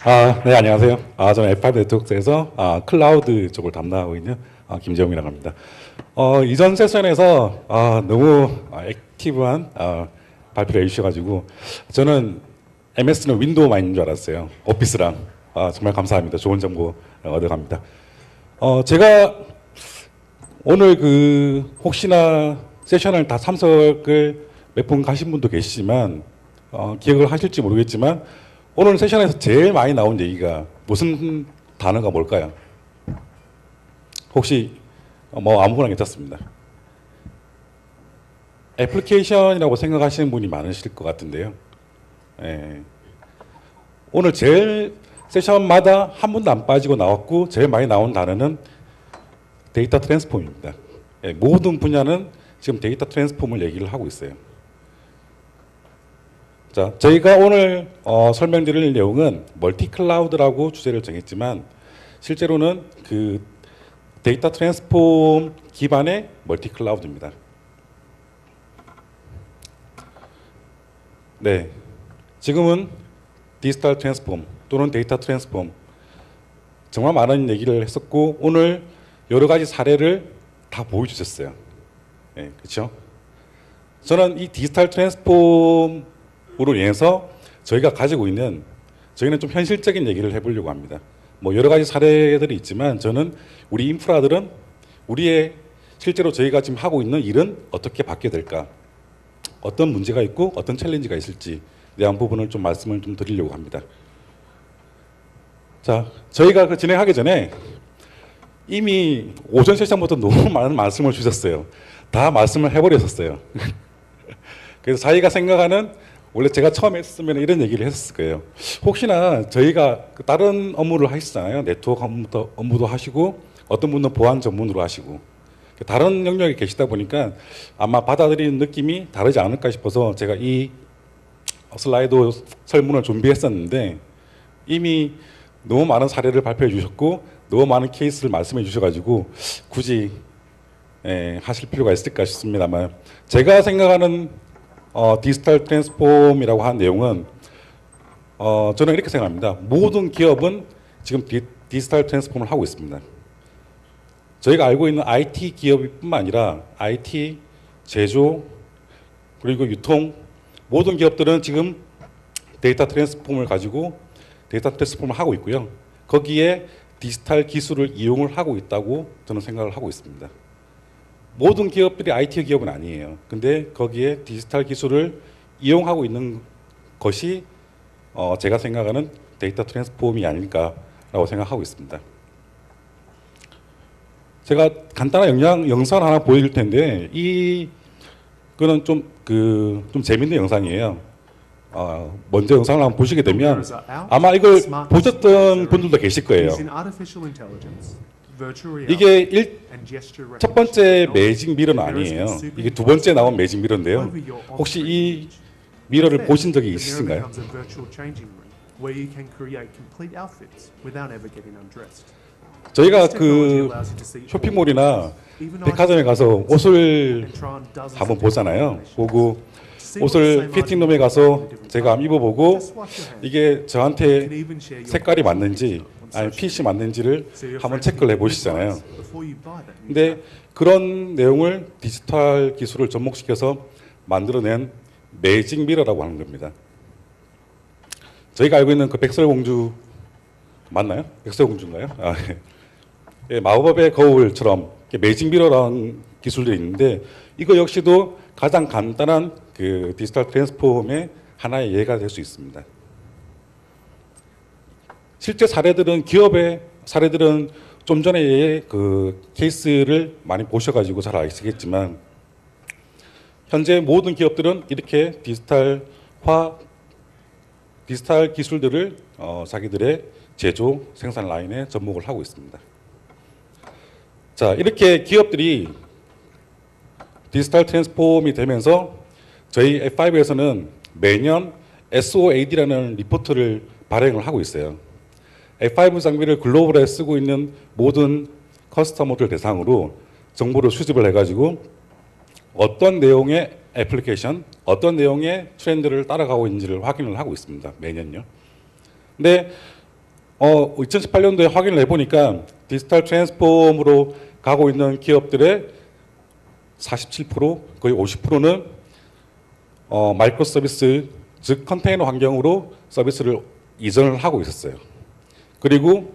네, 안녕하세요. 저는 F5 네트워크에서 클라우드 쪽을 담당하고 있는 김재용이라고 합니다. 이전 세션에서 너무 액티브한 발표를 해주셔가지고 저는 MS는 윈도우만인 줄 알았어요. 오피스랑. 정말 감사합니다. 좋은 정보 얻어갑니다. 제가 오늘 혹시나 세션을 다 참석을 몇 분 가신 분도 계시지만 기억을 하실지 모르겠지만 오늘 세션에서 제일 많이 나온 얘기가 무슨 단어가 뭘까요? 혹시 아무거나 괜찮습니다. 애플리케이션이라고 생각하시는 분이 많으실 것 같은데요. 오늘 제일 세션마다 한 분도 안 빠지고 나왔고 제일 많이 나온 단어는 데이터 트랜스폼입니다. 모든 분야는 지금 데이터 트랜스폼을 얘기를 하고 있어요. 자, 저희가 오늘 설명드릴 내용은 멀티 클라우드라고 주제를 정했지만 실제로는 데이터 트랜스폼 기반의 멀티 클라우드입니다. 네, 지금은 디지털 트랜스폼 또는 데이터 트랜스폼 정말 많은 얘기를 했었고 오늘 여러 가지 사례를 다 보여주셨어요. 네, 그렇죠? 저는 이 디지털 트랜스폼 으로 인해서 저희가 가지고 있는 저희는 좀 현실적인 얘기를 해보려고 합니다. 여러 가지 사례들이 있지만 저는 우리 인프라들은 우리의 실제로 저희가 지금 하고 있는 일은 어떻게 바뀌게 될까, 어떤 문제가 있고 어떤 챌린지가 있을지 대한 부분을 좀 말씀을 좀 드리려고 합니다. 자, 저희가 진행하기 전에 이미 오전 세션부터 너무 많은 말씀을 주셨어요. 다 말씀을 해버렸었어요. 그래서 자기가 생각하는 원래 제가 처음 했으면 이런 얘기를 했을 거예요. 혹시나 저희가 다른 업무를 하시잖아요. 네트워크 업무도 하시고 어떤 분은 보안 전문으로 하시고 다른 영역에 계시다 보니까 아마 받아들이는 느낌이 다르지 않을까 싶어서 제가 이 슬라이드 설문을 준비했었는데 이미 너무 많은 사례를 발표해 주셨고 너무 많은 케이스를 말씀해 주셔가지고 굳이 하실 필요가 있을까 싶습니다만 제가 생각하는 디지털 트랜스폼이라고 하는 내용은 저는 이렇게 생각합니다. 모든 기업은 지금 디지털 트랜스폼을 하고 있습니다. 저희가 알고 있는 IT 기업뿐만 아니라 IT, 제조, 그리고 유통 모든 기업들은 지금 데이터 트랜스폼을 가지고 데이터 트랜스폼을 하고 있고요. 거기에 디지털 기술을 이용을 하고 있다고 저는 생각을 하고 있습니다. 모든 기업들이 IT 기업은 아니에요. 근데 거기에 디지털 기술을 이용하고 있는 것이 제가 생각하는 데이터 트랜스폼이 아닐까라고 생각하고 있습니다. 제가 간단한 영상을 하나 보여줄 텐데 이거는 좀 재밌는 영상이에요. 먼저 영상을 한번 보시게 되면 아마 이걸 보셨던 분들도 계실 거예요. 이게 첫 번째 매직 미러는 아니에요. 이게 두 번째 나온 매직 미러인데요. 혹시 이 미러를 보신 적이 있으신가요? 저희가 쇼핑몰이나 백화점에 가서 옷을 한번 보잖아요. 보고 옷을 피팅룸에 가서 제가 한번 입어보고 이게 저한테 색깔이 맞는지 아니 핏이 맞는지를 한번 체크를 해보시잖아요. 근데 그런 내용을 디지털 기술을 접목시켜서 만들어낸 매직 미러라고 하는 겁니다. 저희가 알고 있는 백설공주 맞나요? 백설공주인가요? 예, 마법의 거울처럼 매직 미러라는 기술들이 있는데 이거 역시도 가장 간단한 디지털 트랜스폼의 하나의 예가 될 수 있습니다. 실제 기업의 사례들은 좀 전에 케이스를 많이 보셔가지고 잘 아시겠지만 현재 모든 기업들은 이렇게 디지털 기술들을 자기들의 제조 생산 라인에 접목을 하고 있습니다. 자, 이렇게 기업들이 디지털 트랜스폼이 되면서 저희 F5에서는 매년 SOAD라는 리포트를 발행을 하고 있어요. F5 장비를 글로벌에 쓰고 있는 모든 커스터머들 대상으로 정보를 수집을 해가지고 어떤 내용의 애플리케이션, 어떤 내용의 트렌드를 따라가고 있는지를 확인을 하고 있습니다. 매년요. 근데 2018년도에 확인을 해보니까 디지털 트랜스폼으로 가고 있는 기업들의 47%, 거의 50%는 마이크로 서비스, 즉 컨테이너 환경으로 서비스를 이전을 하고 있었어요. 그리고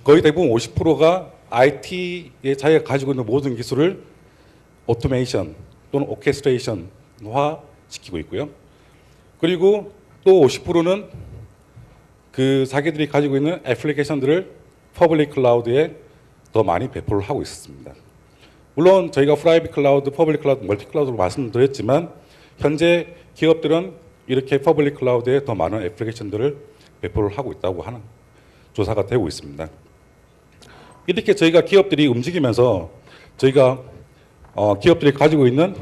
거의 대부분 50%가 IT에 자기가 가지고 있는 모든 기술을 오토메이션 또는 오케스트레이션화 시키고 있고요. 그리고 또 50%는 그 자기들이 가지고 있는 애플리케이션들을 퍼블릭 클라우드에 더 많이 배포를 하고 있습니다. 물론 저희가 프라이빗 클라우드, 퍼블릭 클라우드, 멀티 클라우드로 말씀드렸지만 현재 기업들은 이렇게 퍼블릭 클라우드에 더 많은 애플리케이션들을 배포를 하고 있다고 하는 조사가 되고 있습니다. 이렇게 저희가 기업들이 움직이면서 저희가 기업들이 가지고 있는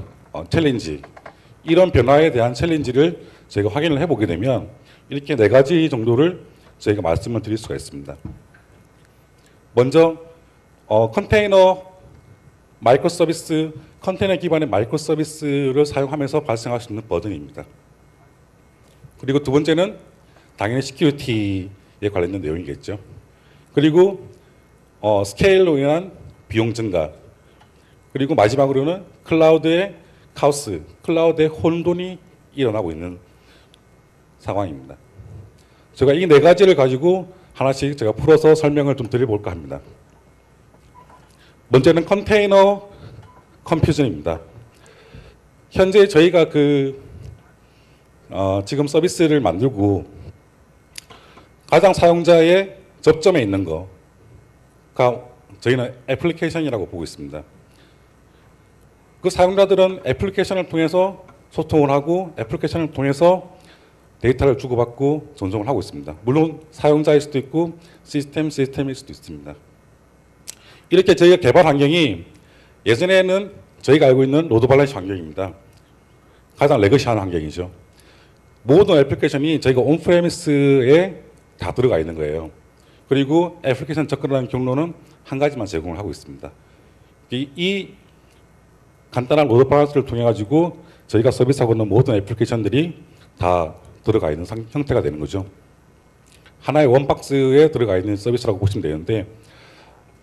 챌린지, 이런 변화에 대한 챌린지를 저희가 확인을 해보게 되면 이렇게 4가지 정도를 저희가 말씀을 드릴 수가 있습니다. 먼저 컨테이너 마이크로 서비스, 컨테이너 기반의 마이크로 서비스를 사용하면서 발생할 수 있는 버든입니다. 그리고 두 번째는 당연히 시큐리티에 관련된 내용이겠죠. 그리고 스케일로 인한 비용 증가, 그리고 마지막으로는 클라우드의 카오스, 클라우드의 혼돈이 일어나고 있는 상황입니다. 제가 이 4가지를 가지고 하나씩 제가 풀어서 설명을 좀 드려볼까 합니다. 먼저는 컨테이너 컴퓨전입니다. 현재 저희가 지금 서비스를 만들고 가장 사용자의 접점에 있는 거가 저희는 애플리케이션이라고 보고 있습니다. 그 사용자들은 애플리케이션을 통해서 소통을 하고 애플리케이션을 통해서 데이터를 주고받고 전송을 하고 있습니다. 물론 사용자일 수도 있고 시스템일 수도 있습니다. 이렇게 저희가 개발 환경이 예전에는 저희가 알고 있는 로드 밸런스 환경입니다. 가장 레거시한 환경이죠. 모든 애플리케이션이 저희가 온프레미스에 다 들어가 있는 거예요. 그리고 애플리케이션 접근하는 경로는 한 가지만 제공을 하고 있습니다. 이 간단한 로드 밸런스를 통해 가지고 저희가 서비스하고 있는 모든 애플리케이션들이 다 들어가 있는 형태가 되는 거죠. 하나의 원박스에 들어가 있는 서비스라고 보시면 되는데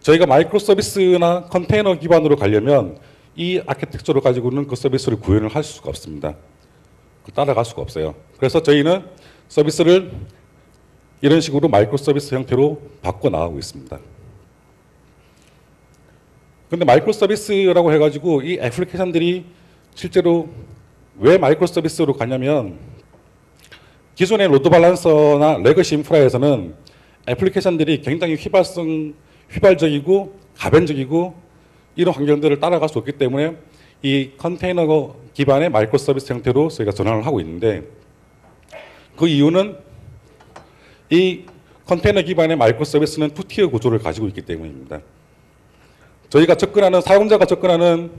저희가 마이크로 서비스나 컨테이너 기반으로 가려면 이 아키텍처를 가지고 있는 그 서비스를 구현을 할 수가 없습니다. 따라갈 수가 없어요. 그래서 저희는 서비스를 이런 식으로 마이크로 서비스 형태로 바꿔 나가고 있습니다. 근데 마이크로 서비스라고 해가지고 이 애플리케이션들이 실제로 왜 마이크로 서비스로 가냐면 기존의 로드 밸런서나 레거시 인프라에서는 애플리케이션들이 굉장히 휘발적이고 가변적이고 이런 환경들을 따라갈 수 없기 때문에 이 컨테이너 기반의 마이크로 서비스 형태로 저희가 전환을 하고 있는데 그 이유는 이 컨테이너 기반의 마이크로 서비스는 투티어 구조를 가지고 있기 때문입니다. 저희가 사용자가 접근하는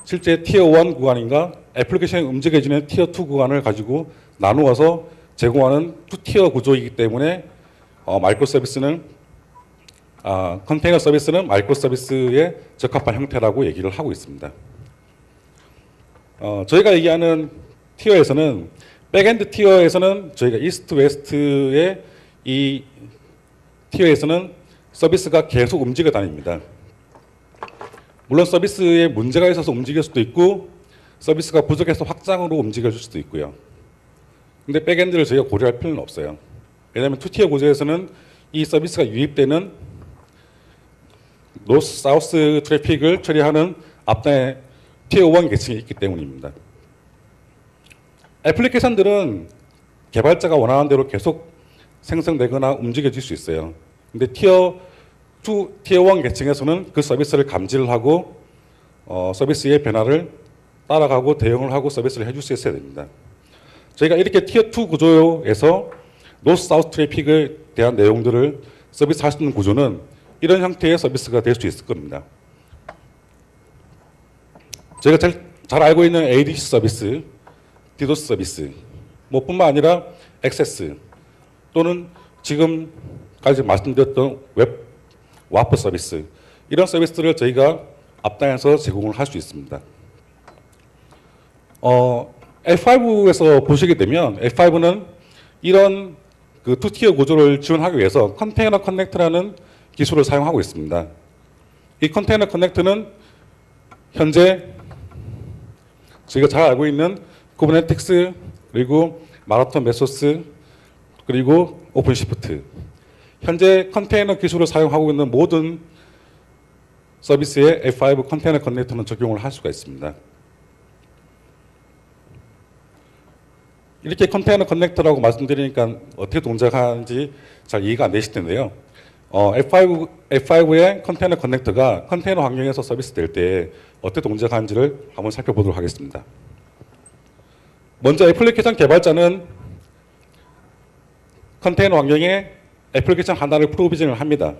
실제 티어 1 구간인가 애플리케이션이 움직여지는 티어 2 구간을 가지고 나누어서 제공하는 투티어 구조이기 때문에 마이크로 서비스는 컨테이너 서비스는 마이크로 서비스에 적합한 형태라고 얘기를 하고 있습니다. 저희가 얘기하는 티어에서는 백엔드 티어에서는 저희가 이스트 웨스트의 이 티어에서는 서비스가 계속 움직여 다닙니다. 물론 서비스에 문제가 있어서 움직일 수도 있고 서비스가 부족해서 확장으로 움직여줄 수도 있고요. 근데 백엔드를 저희가 고려할 필요는 없어요. 왜냐하면 투티어 구조에서는 이 서비스가 유입되는 노스, 사우스 트래픽을 처리하는 앞단에 티어 1 계층이 있기 때문입니다. 애플리케이션들은 개발자가 원하는 대로 계속 생성되거나 움직여질 수 있어요. 근데 티어 1 계층에서는 그 서비스를 감지를 하고 서비스의 변화를 따라가고 대응을 하고 서비스를 해줄 수 있어야 됩니다. 저희가 이렇게 티어 2 구조에서 노스, 사우스 트래픽에 대한 내용들을 서비스할 수 있는 구조는 이런 형태의 서비스가 될 수 있을 겁니다. 저희가 잘 알고 있는 ADC 서비스, 디도스 서비스, 뿐만 아니라 액세스 또는 지금까지 말씀드렸던 웹 와프 서비스, 이런 서비스들을 저희가 앞단에서 제공을 할 수 있습니다. F5에서 보시게 되면 F5는 이런 그 투티어 구조를 지원하기 위해서 컨테이너 커넥트라는 기술을 사용하고 있습니다. 이 컨테이너 커넥트는 현재 저희가 잘 알고 있는 쿠버네티스 그리고 마라톤 메소스 그리고 오픈시프트 현재 컨테이너 기술을 사용하고 있는 모든 서비스에 F5 컨테이너 커넥터는 적용을 할 수가 있습니다. 이렇게 컨테이너 커넥터라고 말씀드리니까 어떻게 동작하는지 잘 이해가 안 되실 텐데요. F5의 컨테이너 커넥터가 컨테이너 환경에서 서비스 될 때 어떻게 동작하는지를 한번 살펴보도록 하겠습니다. 먼저 애플리케이션 개발자는 컨테이너 환경에 애플리케이션 하나를 프로비전을 합니다.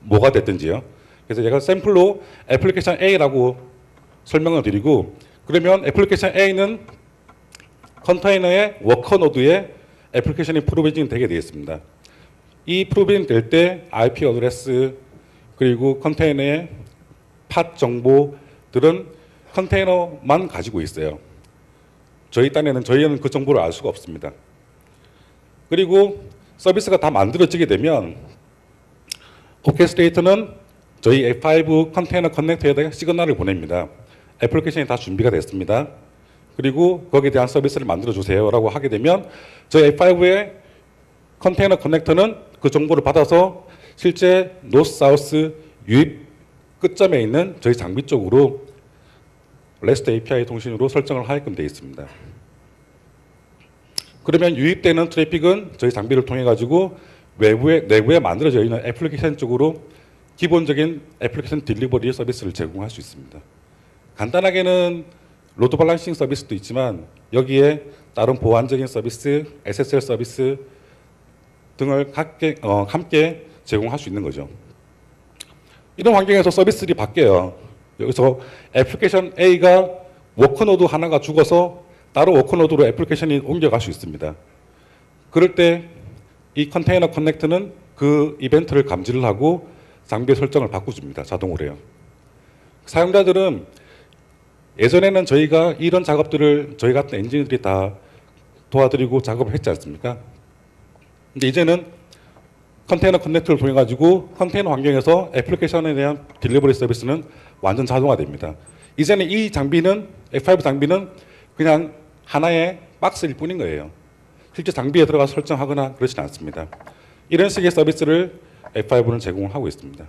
뭐가 됐든지요. 그래서 제가 샘플로 애플리케이션 A라고 설명을 드리고 그러면 애플리케이션 A는 컨테이너의 워커 노드에 애플리케이션이 프로비전이 되게 되겠습니다. 이 프로비전 될 때 IP 어드레스 그리고 컨테이너의 팟 정보들은 컨테이너만 가지고 있어요. 저희는 그 정보를 알 수가 없습니다. 그리고 서비스가 다 만들어지게 되면 오케스트레이터는 저희 F5 컨테이너 커넥터에다가 시그널을 보냅니다. 애플리케이션이 다 준비가 됐습니다. 그리고 거기에 대한 서비스를 만들어주세요 라고 하게 되면 저희 F5의 컨테이너 커넥터는 그 정보를 받아서 실제 노스, 사우스 유입 끝점에 있는 저희 장비 쪽으로 REST API 통신으로 설정을 하게끔 되어 있습니다. 그러면 유입되는 트래픽은 저희 장비를 통해 가지고 내부에 만들어져 있는 애플리케이션 쪽으로 기본적인 애플리케이션 딜리버리 서비스를 제공할 수 있습니다. 간단하게는 로드 밸런싱 서비스도 있지만 여기에 다른 보안적인 서비스, SSL 서비스 등을 함께 제공할 수 있는 거죠. 이런 환경에서 서비스들이 바뀌어요. 여기서 애플리케이션 A가 워커노드 하나가 죽어서 따로 워커노드로 애플리케이션이 옮겨갈 수 있습니다. 그럴 때 이 컨테이너 커넥트는 그 이벤트를 감지를 하고 장비의 설정을 바꿔줍니다. 자동으로 해요. 사용자들은 예전에는 저희가 이런 작업들을 저희 같은 엔지니어들이 다 도와드리고 작업을 했지 않습니까? 근데 이제는 컨테이너 커넥터를 통해 가지고 컨테이너 환경에서 애플리케이션에 대한 딜리버리 서비스는 완전 자동화됩니다. 이제는 이 장비는 F5 장비는 그냥 하나의 박스일 뿐인 거예요. 실제 장비에 들어가서 설정하거나 그렇지는 않습니다. 이런 식의 서비스를 F5는 제공을 하고 있습니다.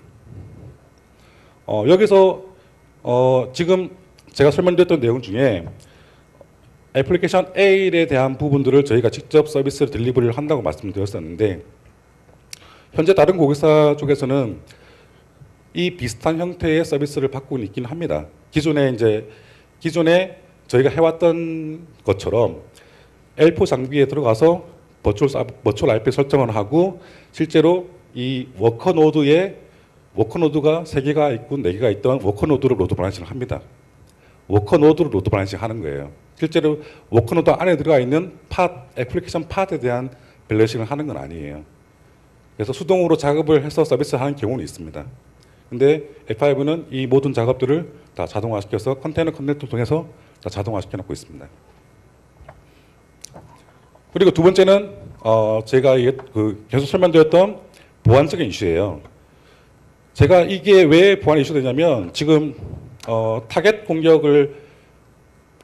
여기서 지금 제가 설명드렸던 내용 중에 애플리케이션 A에 대한 부분들을 저희가 직접 서비스 딜리버리를 한다고 말씀드렸었는데 현재 다른 고객사 쪽에서는 이 비슷한 형태의 서비스를 받고 있긴 합니다. 기존에 저희가 해왔던 것처럼 L4 장비에 들어가서 버추얼 IP 설정을 하고 실제로 이 워커노드가 3개가 있고 4개가 있던 워커노드로 로드 밸런싱을 합니다. 워커노드로 로드 밸런싱 하는 거예요. 실제로 워커노드 안에 들어가 있는 애플리케이션 팟에 대한 밸런싱을 하는 건 아니에요. 그래서 수동으로 작업을 해서 서비스하는 경우는 있습니다. 근데 F5는 이 모든 작업들을 다 자동화시켜서 컨테이너 커넥터를 통해서 다 자동화시켜 놓고 있습니다. 그리고 두 번째는 제가 계속 설명드렸던 보안적인 이슈예요. 제가 이게 왜 보안 이슈가 되냐면 지금 타겟 공격을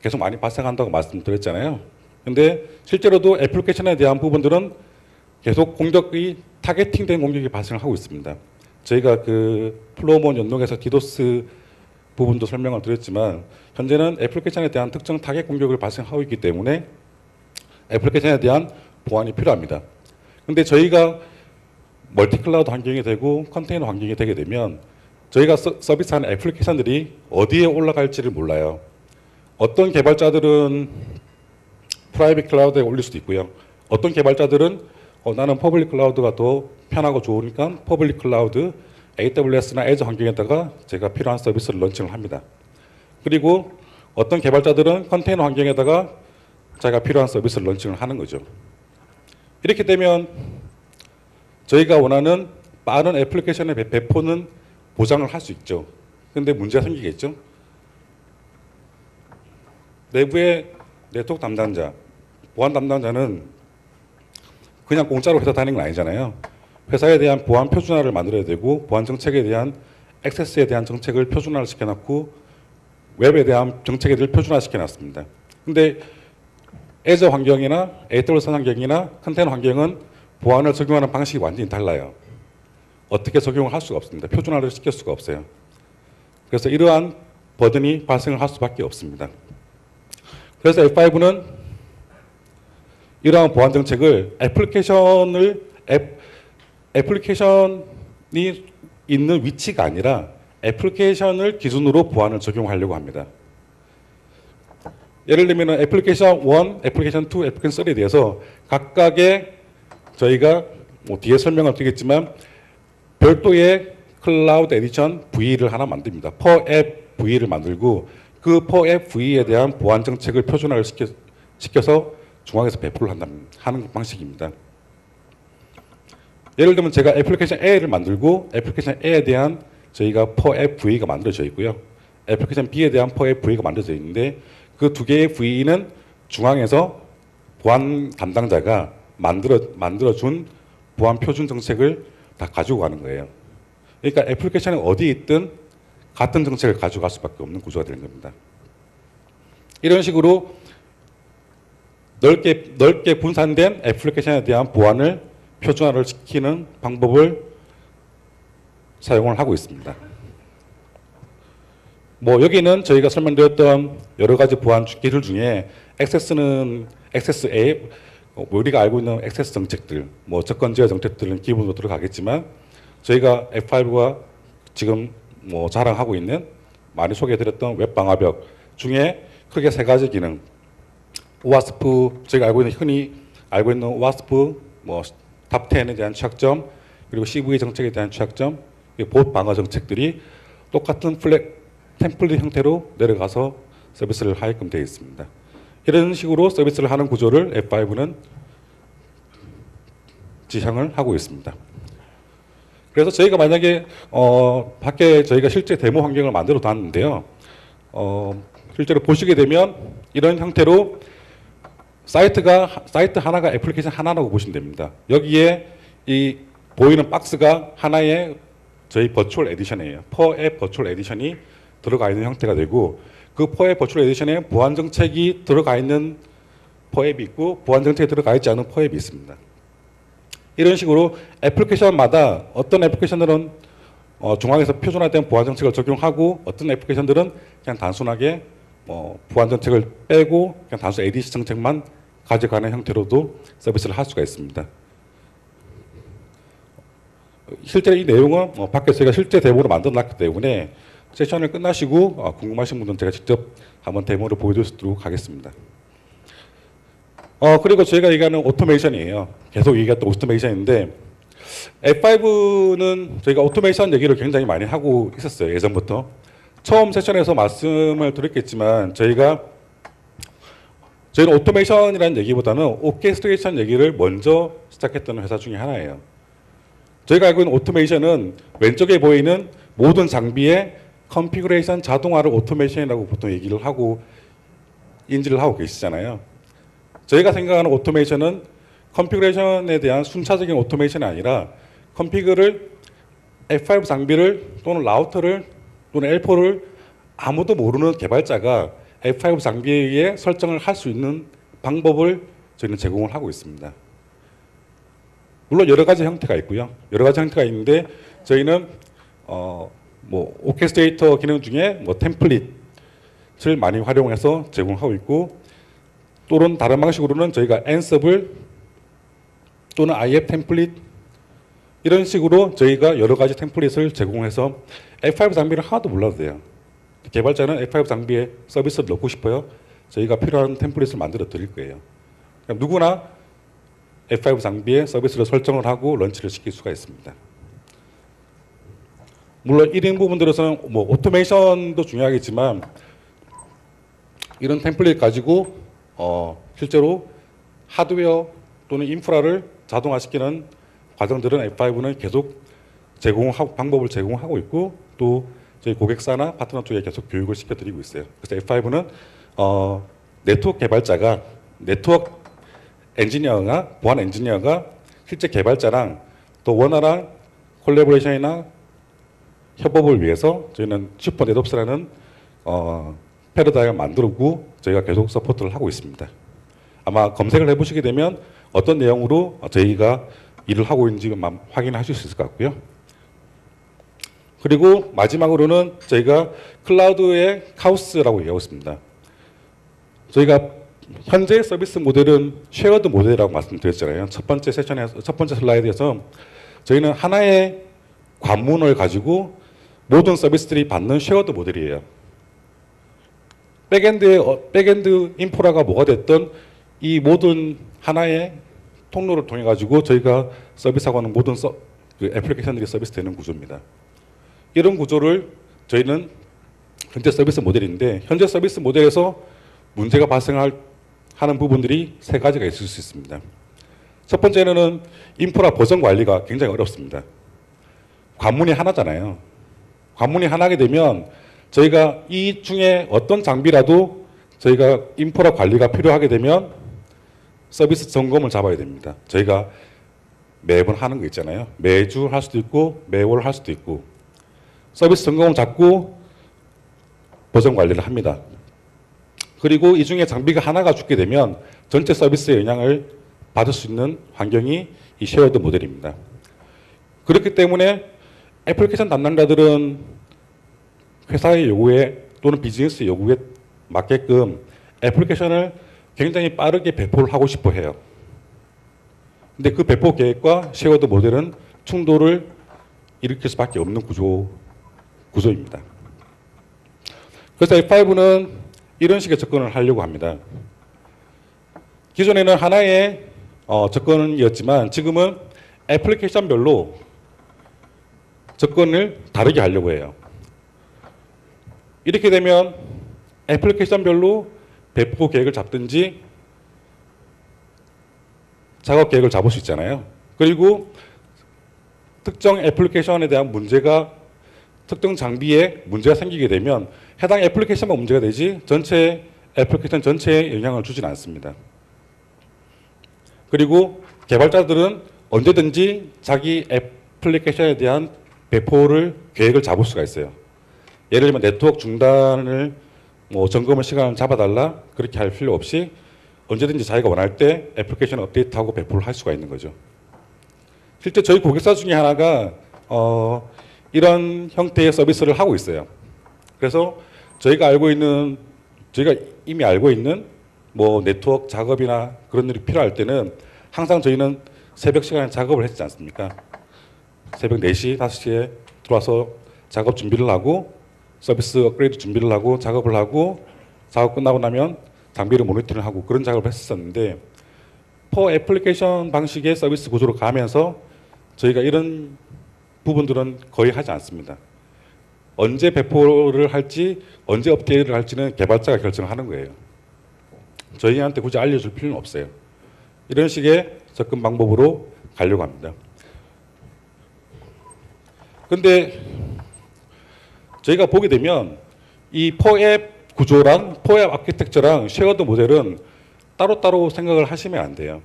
계속 많이 발생한다고 말씀드렸잖아요. 근데 실제로도 애플리케이션에 대한 부분들은 계속 타겟팅된 공격이 발생을 하고 있습니다. 저희가 플로우몬 연동해서 디도스 부분도 설명을 드렸지만 현재는 애플리케이션에 대한 특정 타겟 공격을 발생하고 있기 때문에 애플리케이션에 대한 보안이 필요합니다. 근데 저희가 멀티클라우드 환경이 되고 컨테이너 환경이 되게 되면 저희가 서비스하는 애플리케이션들이 어디에 올라갈지를 몰라요. 어떤 개발자들은 프라이빗 클라우드에 올릴 수도 있고요. 어떤 개발자들은 나는 퍼블릭 클라우드가 더 편하고 좋으니까 퍼블릭 클라우드, AWS나 애저 환경에다가 제가 필요한 서비스를 런칭을 합니다. 그리고 어떤 개발자들은 컨테이너 환경에다가 자기가 필요한 서비스를 런칭을 하는 거죠. 이렇게 되면 저희가 원하는 빠른 애플리케이션의 배포는 보장을 할 수 있죠. 그런데 문제가 생기겠죠. 내부의 네트워크 담당자, 보안 담당자는 그냥 공짜로 회사 다니는 건 아니잖아요. 회사에 대한 보안 표준화를 만들어야 되고 보안 정책에 대한 액세스에 대한 정책을 표준화를 시켜놨고 웹에 대한 정책을 표준화 시켜놨습니다. 근데 애저 환경이나 AWS 환경이나 컨테이너 환경은 보안을 적용하는 방식이 완전히 달라요. 어떻게 적용을 할 수가 없습니다. 표준화를 시킬 수가 없어요. 그래서 이러한 버든이 발생을 할 수밖에 없습니다. 그래서 F5는 이러한 보안 정책을 애플리케이션이 있는 위치가 아니라 애플리케이션을 기준으로 보안을 적용하려고 합니다. 예를 들면 애플리케이션 1, 애플리케이션 2, 애플리케이션 3에 대해서 각각의 저희가 뭐 뒤에 설명을 드리겠지만 별도의 클라우드 에디션 V를 하나 만듭니다. 퍼앱 V를 만들고 그 퍼앱 V에 대한 보안 정책을 표준화를 시켜서 중앙에서 배포를 하는 방식입니다. 예를 들면 제가 애플리케이션 A를 만들고 애플리케이션 A에 대한 저희가 퍼앱 V가 만들어져 있고요. 애플리케이션 B에 대한 퍼앱 V가 만들어져 있는데 그 두 개의 V는 중앙에서 보안 담당자가 만들어준 보안 표준 정책을 다 가지고 가는 거예요. 그러니까 애플리케이션이 어디에 있든 같은 정책을 가져갈 수밖에 없는 구조가 되는 겁니다. 이런 식으로 넓게 분산된 애플리케이션에 대한 보안을 표준화를 시키는 방법을 사용을 하고 있습니다. 뭐 여기는 저희가 설명드렸던 여러 가지 보안 기술 중에 액세스 A, 우리가 알고 있는 액세스 정책들, 뭐 접근 제어 정책들은 기본으로 들어가겠지만 저희가 F5가 지금 뭐 자랑하고 있는 많이 소개해드렸던 웹 방화벽 중에 크게 세 가지 기능, 오와스프, 저희가 흔히 알고 있는 오와스프, 뭐 탑10에 대한 취약점, 그리고 CV 정책에 대한 취약점, 봇 방어 정책들이 똑같은 템플릿 형태로 내려가서 서비스를 하게끔 되어 있습니다. 이런 식으로 서비스를 하는 구조를 F5는 지향을 하고 있습니다. 그래서 저희가 만약에 밖에 저희가 실제 데모 환경을 만들어 놨는데요. 실제로 보시게 되면 이런 형태로 사이트 하나가 애플리케이션 하나라고 보시면 됩니다. 여기에 이 보이는 박스가 하나의 저희 버추얼 에디션이에요. 퍼앱 버추얼 에디션이 들어가 있는 형태가 되고 그 퍼앱 버추얼 에디션에 보안 정책이 들어가 있는 퍼앱이 있고 보안 정책이 들어가 있지 않은 퍼앱이 있습니다. 이런 식으로 애플리케이션마다 어떤 애플리케이션들은 중앙에서 표준화된 보안 정책을 적용하고 어떤 애플리케이션들은 그냥 단순하게 보안 정책을 빼고 그냥 단순 ADC 정책만 가져가는 형태로도 서비스를 할 수가 있습니다. 실제 이 내용은 밖에 저희가 실제 데모로 만들어 놨기 때문에 세션을 끝나시고 궁금하신 분들은 제가 직접 한번 데모를 보여드릴 수 있도록 하겠습니다. 그리고 저희가 얘기하는 오토메이션이에요. 계속 얘기했던 오토메이션인데 F5는 저희가 오토메이션 얘기를 굉장히 많이 하고 있었어요. 예전부터. 처음 세션에서 말씀을 드렸겠지만 저희는 오토메이션이라는 얘기보다는 오케스트레이션 얘기를 먼저 시작했던 회사 중에 하나예요. 저희가 알고 있는 오토메이션은 왼쪽에 보이는 모든 장비의 컨피그레이션 자동화를 오토메이션이라고 보통 얘기를 하고 인지를 하고 계시잖아요. 저희가 생각하는 오토메이션은 컨피그레이션에 대한 순차적인 오토메이션이 아니라 컨피그를 F5 장비를 또는 라우터를 또는 L4를 아무도 모르는 개발자가 F5 장비에 설정을 할 수 있는 방법을 저희는 제공을 하고 있습니다. 물론 여러 가지 형태가 있고요. 여러 가지 형태가 있는데 저희는 뭐 오케스트레이터 기능 중에 뭐 템플릿을 많이 활용해서 제공하고 있고 또는 다른 방식으로는 저희가 Ansible 또는 IF 템플릿 이런 식으로 저희가 여러 가지 템플릿을 제공해서 F5 장비를 하나도 몰라도 돼요. 개발자는 F5 장비에 서비스를 넣고 싶어요. 저희가 필요한 템플릿을 만들어 드릴 거예요. 누구나 F5 장비에 서비스를 설정을 하고 런치를 시킬 수가 있습니다. 물론 이런 부분들에서는 뭐 오토메이션도 중요하겠지만 이런 템플릿 가지고 실제로 하드웨어 또는 인프라를 자동화시키는 과정들은 F5는 계속 방법을 제공하고 있고 또 저희 고객사나 파트너 쪽에 계속 교육을 시켜드리고 있어요. 그래서 F5는 네트워크 개발자가 네트워크 엔지니어가 보안 엔지니어가 실제 개발자랑 또 원활한 콜래보레이션이나 협업을 위해서 저희는 슈퍼 넷옵스라는 패러다임을 만들고 저희가 계속 서포트를 하고 있습니다. 아마 검색을 해보시게 되면 어떤 내용으로 저희가 일을 하고 있는지 확인하실 수 있을 것 같고요. 그리고 마지막으로는 저희가 클라우드의 카오스라고 얘기하고 있습니다. 저희가 현재 서비스 모델은 쉐어드 모델이라고 말씀드렸잖아요. 첫 번째 세션에서, 첫 번째 슬라이드에서 저희는 하나의 관문을 가지고 모든 서비스들이 받는 쉐어드 모델이에요. 백엔드 인프라가 뭐가 됐든 이 모든 하나의 통로를 통해 가지고 저희가 서비스하고 하는 모든 그 애플리케이션들이 서비스되는 구조입니다. 이런 구조를 저희는 현재 서비스 모델인데, 현재 서비스 모델에서 문제가 하는 부분들이 세 가지가 있을 수 있습니다. 첫 번째는 인프라 버전 관리가 굉장히 어렵습니다. 관문이 하나잖아요. 관문이 하나게 되면 저희가 이 중에 어떤 장비라도 저희가 인프라 관리가 필요하게 되면 서비스 점검을 잡아야 됩니다. 저희가 매번 하는 거 있잖아요. 매주 할 수도 있고 매월 할 수도 있고 서비스 점검을 잡고 버전 관리를 합니다. 그리고 이 중에 장비가 하나가 죽게 되면 전체 서비스에 영향을 받을 수 있는 환경이 이 쉐어드 모델입니다. 그렇기 때문에 애플리케이션 담당자들은 회사의 요구에 또는 비즈니스 요구에 맞게끔 애플리케이션을 굉장히 빠르게 배포를 하고 싶어 해요. 근데 그 배포 계획과 쉐어드 모델은 충돌을 일으킬 수밖에 없는 구조입니다. 그래서 F5는 이런 식의 접근을 하려고 합니다. 기존에는 하나의 접근이었지만 지금은 애플리케이션별로 접근을 다르게 하려고 해요. 이렇게 되면 애플리케이션별로 배포 계획을 잡든지 작업 계획을 잡을 수 있잖아요. 그리고 특정 애플리케이션에 대한 특정 장비에 문제가 생기게 되면 해당 애플리케이션만 문제가 되지 전체 애플리케이션 전체에 영향을 주지는 않습니다. 그리고 개발자들은 언제든지 자기 애플리케이션에 대한 배포를 계획을 잡을 수가 있어요. 예를 들면 네트워크 중단을 점검을 시간을 잡아달라 그렇게 할 필요 없이 언제든지 자기가 원할 때 애플리케이션 업데이트하고 배포를 할 수가 있는 거죠. 실제 저희 고객사 중에 하나가 이런 형태의 서비스를 하고 있어요. 그래서 저희가 이미 알고 있는 네트워크 작업이나 그런 일이 필요할 때는 항상 저희는 새벽 시간에 작업을 했지 않습니까? 새벽 4시, 5시에 들어와서 작업 준비를 하고 서비스 업그레이드 준비를 하고 작업을 하고 작업 끝나고 나면 장비를 모니터링 하고 그런 작업을 했었는데 퍼 애플리케이션 방식의 서비스 구조로 가면서 저희가 이런 부분들은 거의 하지 않습니다. 언제 배포를 할지 언제 업데이트를 할지는 개발자가 결정하는 거예요. 저희한테 굳이 알려줄 필요는 없어요. 이런 식의 접근 방법으로 가려고 합니다. 근데 저희가 보게 되면 이 포앱 구조랑 포앱 아키텍처랑 쉐어드 모델은 따로따로 생각을 하시면 안 돼요.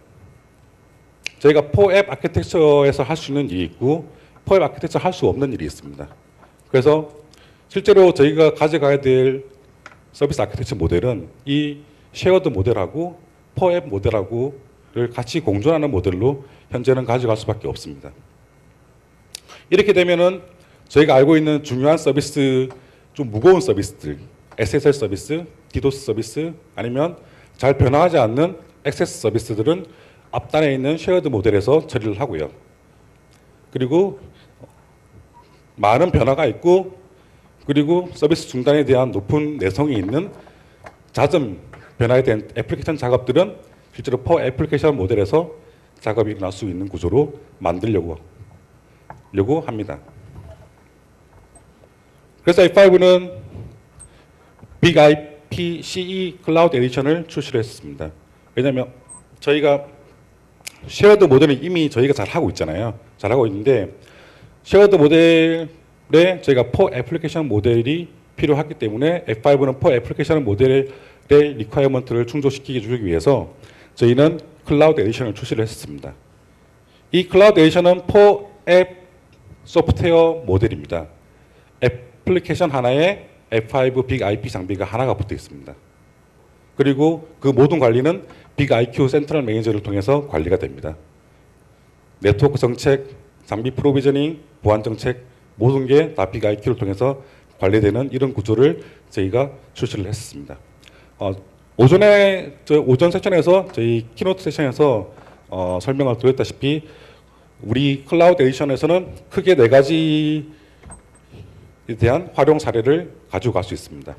저희가 포앱 아키텍처에서 할 수 있는 일이 있고 포앱 아키텍처 할 수 없는 일이 있습니다. 그래서 실제로 저희가 가져가야 될 서비스 아키텍처 모델은 이 쉐어드 모델하고 포앱 모델하고를 같이 공존하는 모델로 현재는 가져갈 수밖에 없습니다. 이렇게 되면은 저희가 알고 있는 중요한 서비스, 좀 무거운 서비스들, SSL 서비스, 디도스 서비스, 아니면 잘 변화하지 않는 액세스 서비스들은 앞단에 있는 쉐어드 모델에서 처리를 하고요. 그리고 많은 변화가 있고, 그리고 서비스 중단에 대한 높은 내성이 있는 잦은 변화에 대한 애플리케이션 작업들은 실제로 퍼 애플리케이션 모델에서 작업이 일어날 수 있는 구조로 만들려고 합니다. 그래서 F5는 Big IP CE 클라우드 에디션을 출시를 했습니다. 왜냐하면 저희가 쉐어드 모델은 이미 저희가 잘 하고 있잖아요. 잘 하고 있는데 쉐어드 모델에 저희가 퍼 애플리케이션 모델이 필요하기 때문에 F5는 퍼 애플리케이션 모델의 리퀘어먼트를 충족시키기 위해서 저희는 클라우드 에디션을 출시를 했습니다. 이 클라우드 에디션은 4앱 소프트웨어 모델입니다. 애플리케이션 하나에 F5 빅 IP 장비가 하나가 붙어 있습니다. 그리고 그 모든 관리는 빅 IQ 센트럴 매니저를 통해서 관리가 됩니다. 네트워크 정책, 장비 프로비저닝, 보안 정책 모든 게 다 빅 IQ를 통해서 관리되는 이런 구조를 저희가 출시를 했습니다. 오전 세션에서 저희 키노트 세션에서 설명을 드렸다시피 우리 클라우드 에디션에서는 크게 4가지에 대한 활용 사례를 가지고 갈 수 있습니다.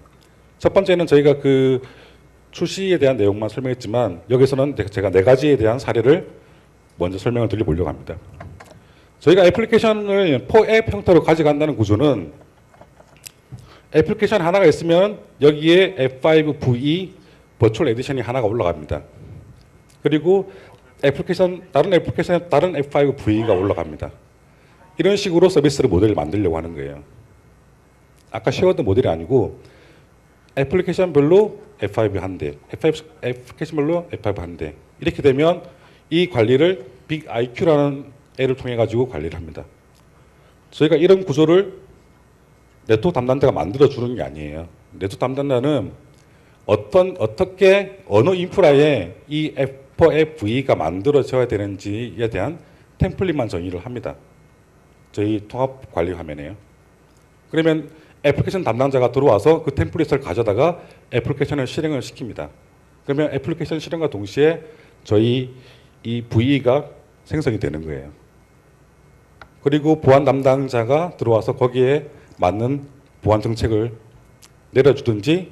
첫 번째는 저희가 그 출시에 대한 내용만 설명했지만 여기서는 제가 4가지에 대한 사례를 먼저 설명을 드려보려고 합니다. 저희가 애플리케이션을 4앱 형태로 가져간다는 구조는 애플리케이션 하나가 있으면 여기에 F5ve 버추얼 에디션이 하나가 올라갑니다. 그리고 다른 애플리케이션에 다른 F5ve가 올라갑니다. 이런 식으로 서비스를 모델을 만들려고 하는 거예요. 아까 쉐어드 모델이 아니고 애플리케이션별로 F5 한 대, 애플리케이션별로 F5 한 대. 이렇게 되면 이 관리를 빅 IQ라는 애를 통해 가지고 관리를 합니다. 저희가 이런 구조를 네트워크 담당자가 만들어 주는 게 아니에요. 네트워크 담당자는 어떻게 어느 인프라에 이 F4FE가 만들어져야 되는지에 대한 템플릿만 정의를 합니다. 저희 통합 관리 화면에요. 그러면 애플리케이션 담당자가 들어와서 그 템플릿을 가져다가 애플리케이션을 실행을 시킵니다. 그러면 애플리케이션 실행과 동시에 저희 이 VE가 생성이 되는 거예요. 그리고 보안 담당자가 들어와서 거기에 맞는 보안 정책을 내려주든지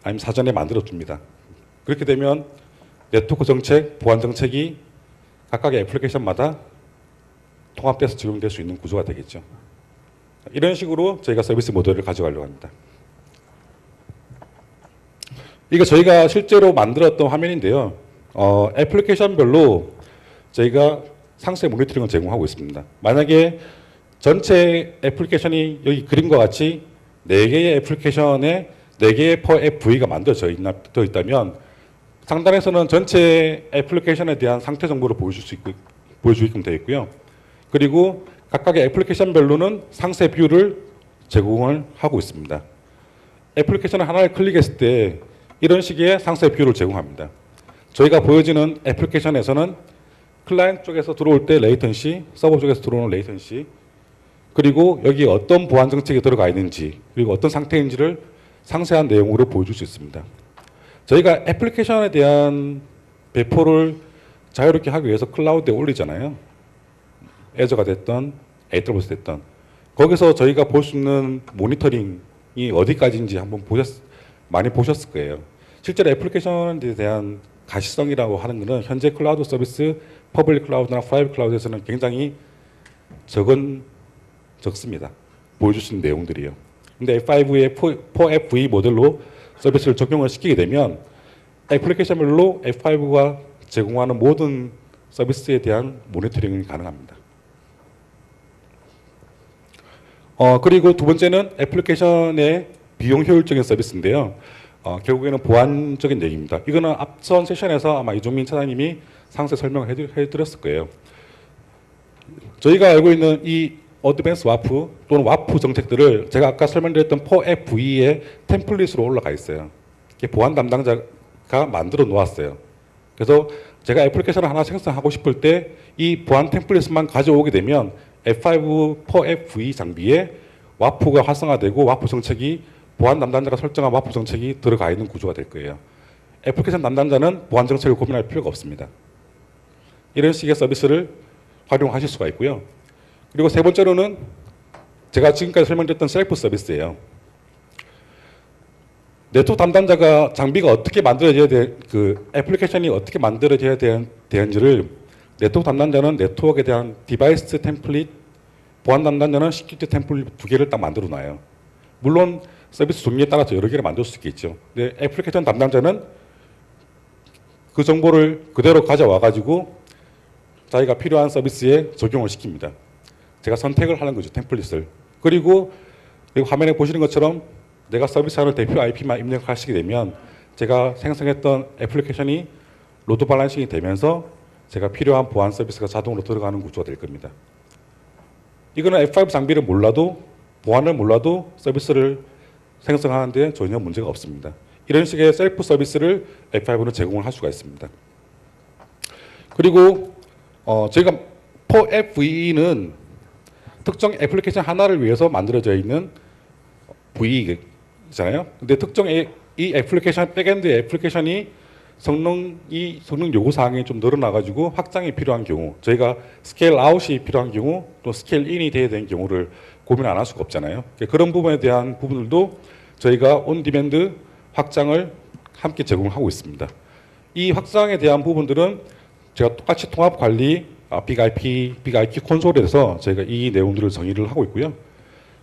아니면 사전에 만들어 줍니다. 그렇게 되면 네트워크 정책, 보안 정책이 각각의 애플리케이션마다 통합돼서 적용될 수 있는 구조가 되겠죠. 이런 식으로 저희가 서비스 모델을 가져가려고 합니다. 이게 저희가 실제로 만들었던 화면인데요. 애플리케이션별로 저희가 상세 모니터링을 제공하고 있습니다. 만약에 전체 애플리케이션이 여기 그림과 같이 4개의 애플리케이션에 4개의 per FV가 만들어져 있다면 상단에서는 전체 애플리케이션에 대한 상태 정보를 보여주게끔 되어 있고요. 그리고 각각의 애플리케이션별로는 상세 뷰를 제공을 하고 있습니다. 애플리케이션 하나를 클릭했을 때 이런 식의 상세 뷰를 제공합니다. 저희가 보여지는 애플리케이션에서는 클라이언트 쪽에서 들어올 때 레이턴시, 서버 쪽에서 들어오는 레이턴시, 그리고 여기 어떤 보안 정책이 들어가 있는지, 그리고 어떤 상태인지를 상세한 내용으로 보여줄 수 있습니다. 저희가 애플리케이션에 대한 배포를 자유롭게 하기 위해서 클라우드에 올리잖아요. 애저가 됐던 AWS 됐던. 거기서 저희가 볼 수 있는 모니터링이 어디까지인지 한번 많이 보셨을 거예요. 실제로 애플리케이션에 대한 가시성이라고 하는 것은 현재 클라우드 서비스, 퍼블릭 클라우드나 프라이빗 클라우드에서는 굉장히 적습니다. 보여줄 수 있는 내용들이요. 근데 F5의 4FE 모델로 서비스를 적용을 시키게 되면 애플리케이션별로 F5가 제공하는 모든 서비스에 대한 모니터링이 가능합니다. 그리고 두 번째는 애플리케이션의 비용 효율적인 서비스인데요. 결국에는 보안적인 얘기입니다. 이거는 앞선 세션에서 아마 이종민 차장님이 상세 설명을 해드렸을 거예요. 저희가 알고 있는 이 어드밴스 와프 또는 와프 정책들을 제가 아까 설명드렸던 4FE의 템플릿으로 올라가 있어요. 이게 보안 담당자가 만들어 놓았어요. 그래서 제가 애플리케이션을 하나 생성하고 싶을 때 이 보안 템플릿만 가져오게 되면 F5 4FE 장비에 와프가 활성화되고 와프 정책이 보안 담당자가 설정한 와프 정책이 들어가 있는 구조가 될 거예요. 애플리케이션 담당자는 보안 정책을 고민할 필요가 없습니다. 이런 식의 서비스를 활용하실 수가 있고요. 그리고 세 번째로는 제가 지금까지 설명드렸던 셀프 서비스예요. 네트워크 담당자가 장비가 어떻게 만들어져야 애플리케이션이 어떻게 만들어져야 되는지를 네트워크 담당자는 네트워크에 대한 디바이스 템플릿, 보안 담당자는 시큐리티 템플릿 2개를 딱 만들어 놔요. 물론 서비스 종류에 따라서 여러 개를 만들 수 있겠죠. 근데 애플리케이션 담당자는 그 정보를 그대로 가져와 가지고 자기가 필요한 서비스에 적용을 시킵니다. 제가 선택을 하는 거죠, 템플릿을. 그리고 화면에 보시는 것처럼 내가 서비스하는 대표 IP만 입력하시게 되면 제가 생성했던 애플리케이션이 로드 밸런싱이 되면서 제가 필요한 보안 서비스가 자동으로 들어가는 구조가 될 겁니다. 이거는 F5 장비를 몰라도 보안을 몰라도 서비스를 생성하는데 전혀 문제가 없습니다. 이런 식의 셀프 서비스를 F5는 제공을 할 수가 있습니다. 그리고 저희가 FVE는 특정 애플리케이션 하나를 위해서 만들어져 있는 VE잖아요. 근데 특정 이 애플리케이션 백엔드 애플리케이션이 성능 요구 사항이 좀 늘어나가지고 확장이 필요한 경우, 저희가 스케일 아웃이 필요한 경우, 또 스케일 인이 돼야 되는 경우를 고민 안 할 수가 없잖아요. 그런 부분에 대한 부분들도 저희가 온 디맨드 확장을 함께 제공하고 있습니다. 이 확장에 대한 부분들은 제가 똑같이 통합 관리 빅IP 콘솔에서 저희가 이 내용들을 정의를 하고 있고요.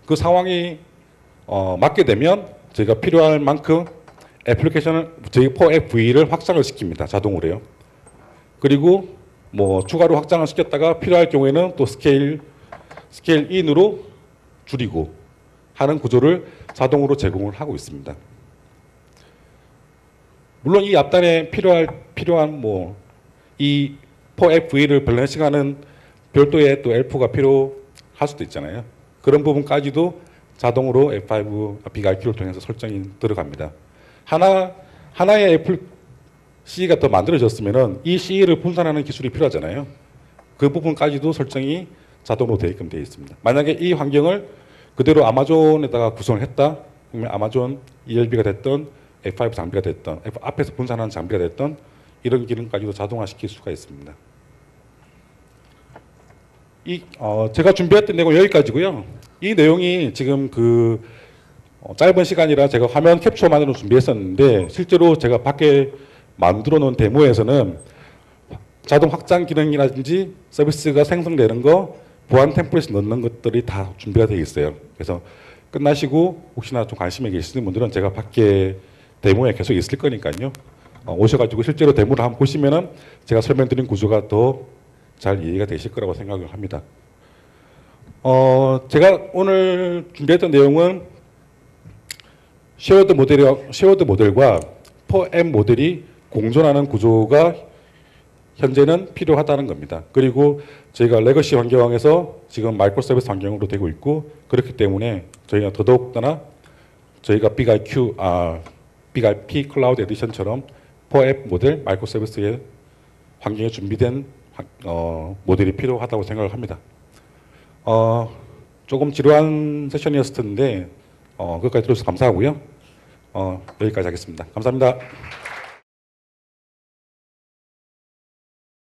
그 상황이 맞게 되면 저희가 필요할 만큼 애플리케이션을 저희 FV를 확장을 시킵니다. 자동으로요. 그리고 뭐 추가로 확장을 시켰다가 필요할 경우에는 또 스케일 인으로 줄이고 하는 구조를 자동으로 제공을 하고 있습니다. 물론 이 앞단에 필요한 뭐 이 FV를 밸런싱하는 별도의 또 엘프가 필요할 수도 있잖아요. 그런 부분까지도 자동으로 F5 빅IP를 통해서 설정이 들어갑니다. 하나의 애플 CE가 더 만들어졌으면은 이 CE를 분산하는 기술이 필요하잖아요. 그 부분까지도 설정이 자동으로 되게끔 되어 있습니다. 만약에 이 환경을 그대로 아마존에다가 구성을 했다, 그러면 아마존 ELB가 됐던 F5 장비가 됐던 앞에서 분산하는 장비가 됐던 이런 기능까지도 자동화시킬 수가 있습니다. 제가 준비했던 내용은 여기까지고요. 이 내용이 지금 짧은 시간이라 제가 화면 캡처만으로 준비했었는데 실제로 제가 밖에 만들어 놓은 데모에서는 자동 확장 기능이라든지 서비스가 생성되는 거, 보안 템플릿 넣는 것들이 다 준비가 되어 있어요. 그래서 끝나시고 혹시나 좀 관심이 계시는 분들은 제가 밖에 데모에 계속 있을 거니까요. 오셔가지고 실제로 데모를 한번 보시면은 제가 설명드린 구조가 더 잘 이해가 되실 거라고 생각을 합니다. 제가 오늘 준비했던 내용은 쉐어드 모델과 포엠 모델이 공존하는 구조가 현재는 필요하다는 겁니다. 그리고 저희가 레거시 환경에서 지금 마이크로 서비스 환경으로 되고 있고, 그렇기 때문에 저희가 더더욱더나 저희가 빅IP 클라우드 에디션처럼 포앱 모델 마이크로 서비스의 환경에 준비된 모델이 필요하다고 생각을 합니다. 조금 지루한 세션이었을 텐데 끝까지 들어주셔서 감사하고요. 여기까지 하겠습니다. 감사합니다.